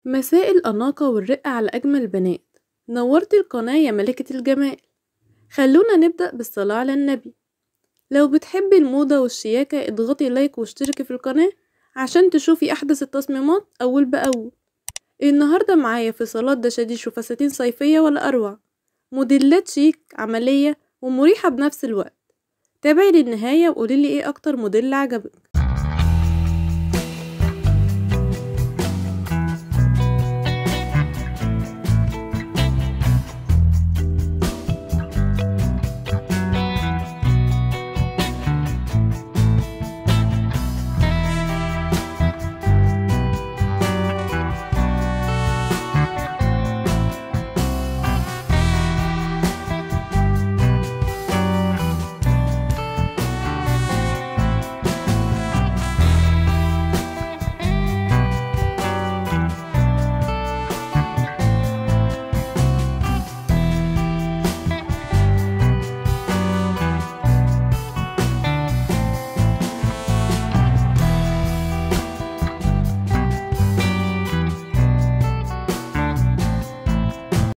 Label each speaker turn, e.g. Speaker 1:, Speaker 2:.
Speaker 1: مساء الأناقة والرقة على أجمل بنات. نورتي القناة يا ملكة الجمال. خلونا نبدأ بالصلاة على النبي. لو بتحبي الموضة والشياكة اضغطي لايك واشتركي في القناة عشان تشوفي أحدث التصميمات أول بأول. النهاردة معايا في صالات دشاديش وفساتين صيفية ولا أروع، موديلات شيك عملية ومريحة بنفس الوقت. تابعي للنهاية وقوليلي ايه أكتر موديل عجبك.